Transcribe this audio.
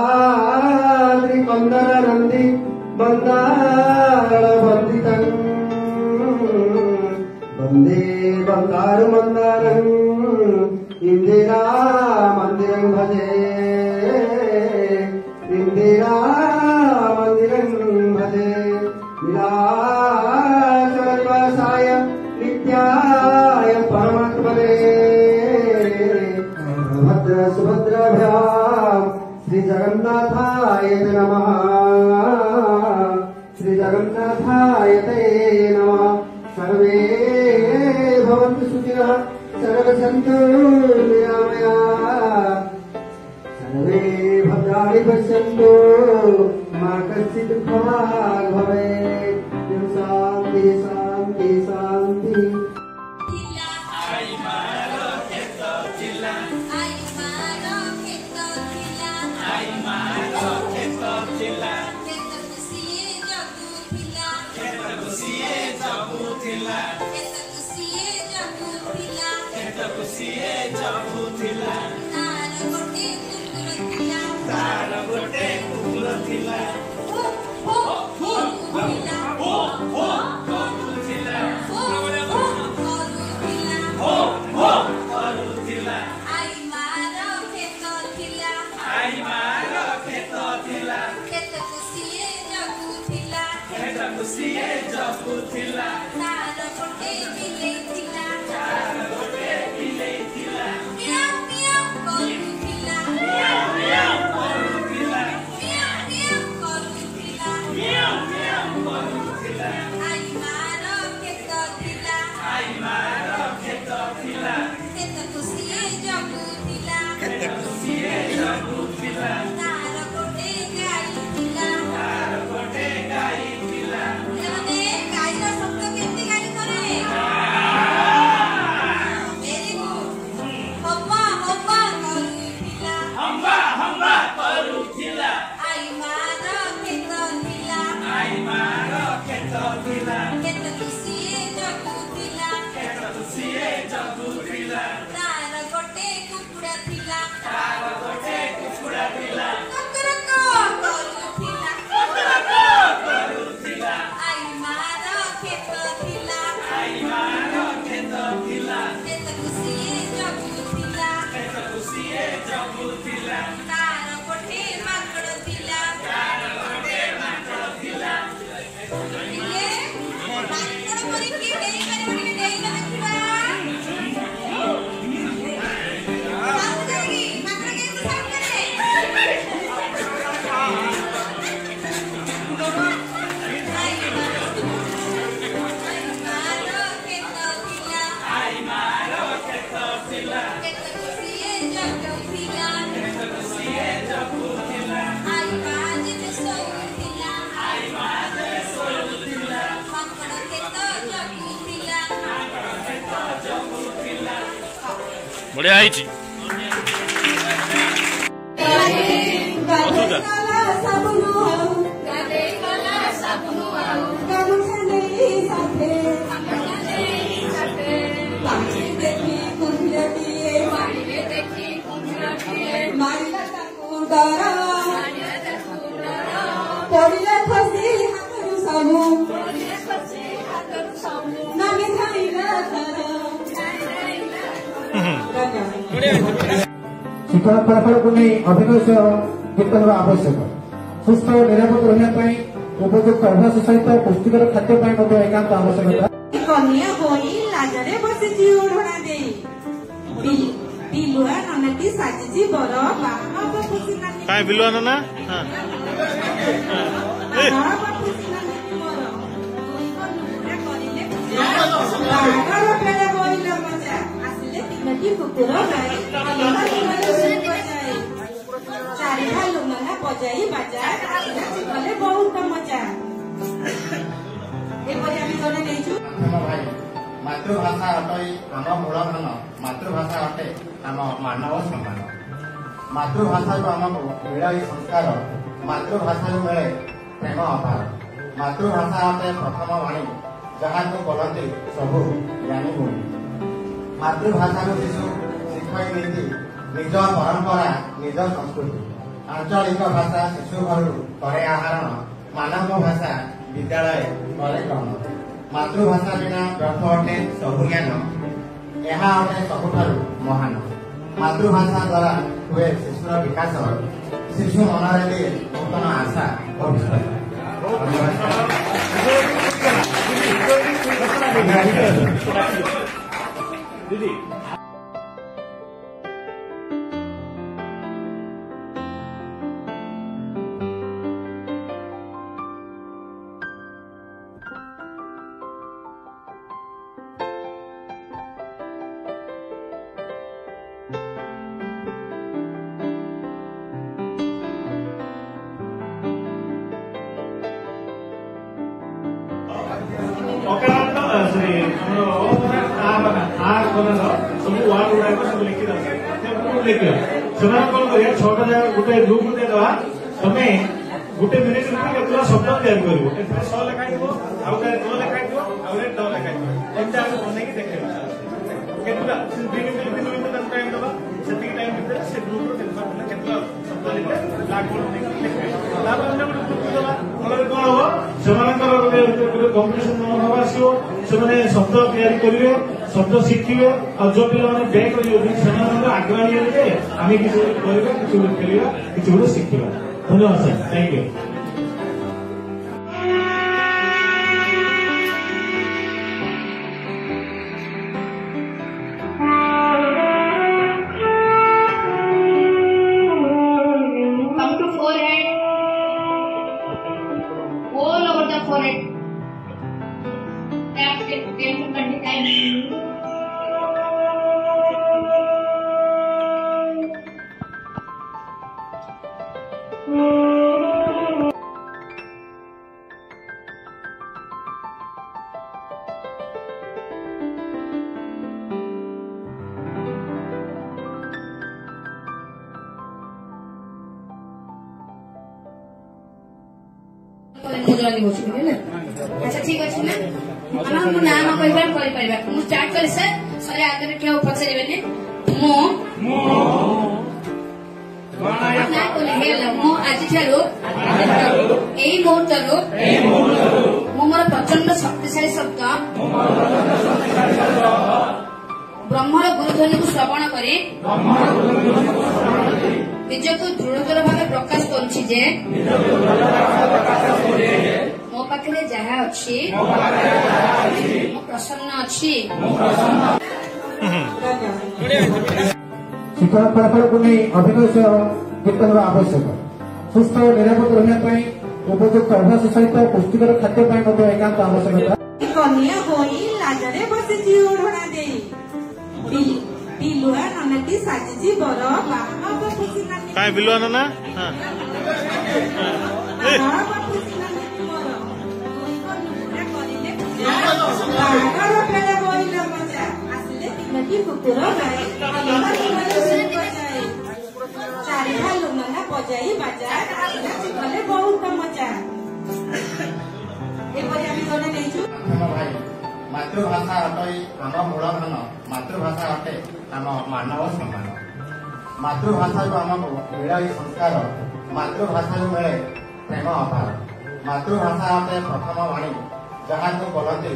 नीलाद्रि कंदर नंदी मंदार वंदितं वंदे बंगारु मंदारं इंदिरा मंदिरं भजे इंदिरा मंदिरं भजे नीलाचलनिवासाय नित्याय परमात्मने सुभद्राभ्याम् श्री जगन्नाथाय नमः श्री जगन्नाथाय ते नमः सर्वे भवन्तु सुखिनः सर्वे सन्तु निरामयाः सर्वे भद्राणि पश्यन्तु मा कश्चित् दुःखभाग् भवेत् शान्ति शान्ति शान्ति। बढ़िया है जी। शिक्षण फलाफल को नहीं अभिनय कीर्तन आवश्यक सुस्थ और निरापद रहा उपयुक्त अभ्यास सहित पुष्टिकर खाद्य एकांत आवश्यकता कन्या होई लाजरे बसिची ओढ़ना दे बिलुआ ननटी साजिची बर बाप खुशी नानी काय बिलुआ नना हां बाप खुशी नानी मोर दुई को नुपुरा करिले बागर पेड़ा बोइला मजा आसिले तीनटी कुकुर गाई चारि भालु मना बजाई बाजा गले बहुत मजा मातृभाषा अटई आम मूलधन मातृभाषा अटे आम मानव सम्मान मातृभाषा आमको मिले संस्कार मातृभाषा मिले प्रेम अभाव मातृभाषा अटे प्रथम वाणी जहाँ को कहते सबू ज्ञानी गुणी मातृभाषा शिशु शिक्षक नीति निज परंपरा निज संस्कृति आंचलिक भाषा शिशु घर करे आहरण मानव भाषा विद्यालय करे ग्रहण मातृभाषा बिना व्यर्थ अटे सबु ज्ञान यह अटे सबुठारु महान मातृभाषा द्वारा हुए शिशुर विकास शिशु मनरे नूतन आशा दीदी गोटे ग्रुप देदेवा तुम गोटे मिनिट केतला शब्द तैयार कर 100 लिखाई लिखाई लिखाई बनैक देखे केतला टाइम दबा से टाइम भितर से ग्रुप केतला शब्द लिखे कौन हम कम्पिटिशन मनोभाव आसो से शब्द तैयारी करेंगे शब्द शिखे और जो पे बैक आग्रह लिए आम किसी खेल किसी गोटे शिखा धन्यवाद sir thank you Come to forehead. All over the forehead. Tap 10 to 20 times. अच्छा ठीक अच्छे ना नाम कह स्टार्ट कर सर सर आगे क्या पचारे मु आज मुहूर्त मोर प्रचंड शक्तिशाली शब्द ब्रह्मर गुरुध्वनि को श्रवण करे निजक दृढ़तर भाव प्रकाश करुछि जे मो पाखे जहा अच्छी मो प्रसन्न अच्छी शिक्षण फलाफल को नहीं अभिनय कीर्तन आवश्यक सुस्थ और निरापद रहा उपयुक्त अभ्यास सहित पुष्टिकर खाद्य एकांत आवश्यकता कन्या होई लाजरे बसिची ओढ़ना देई बिलुआ ननटी साजिची बर बाबा खुशी नानी काय बिलुआ नना हां बाबा खुशी नानी मोर कोई को नुपुरा करिले बागर पेले बोइला मजा आसिले तिनटी कुकुर गाई अलगा तिनटी बजाई चारि भालु नना बजाई बाजा आसिला चिकले बहुत मजा एपरि आमी जने नेछु भाई मातृभाषा अटई आम मूलधन मातृभाषा अटे आम मानव सम्मान मातृभाषा आमको मिले संस्कार मातृभाषा मिले प्रेम अभार मातृभाषा अटे प्रथम वाणी जहाँ को बोलती